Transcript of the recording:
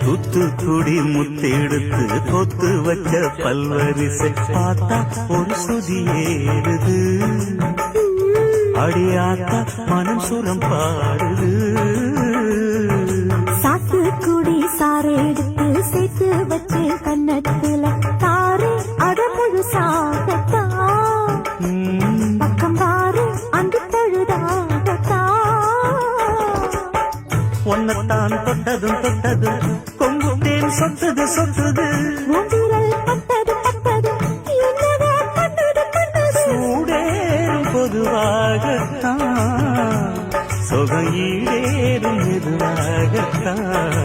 தூத்துக்குடி முத்தெடுத்து கொத்து வச்ச பல்வரிசை பார்த்தா ஒரு சுதி ஏறுது அடியாத்தா மனம் சுரம் பாடுது சாத்துக்குடி சாரை எடுத்து சேர்த்து வச்சு கண்ணத்துல தாரு அட முழு சாகத்தா பக்கம் பாரு அங்கு தழுதாகத்தா ஒன்னத்தான் தொட்டதும் தொட்டதும் கொங்கு தேன் சொத்தது சொத்தது உதிரல் பட்டது பட்டது என்னவோ பண்ணது பண்ணது சூடேறும் பொதுவாகத்தான் சொகம் ஈடேறும் மெதுவாகத்தான்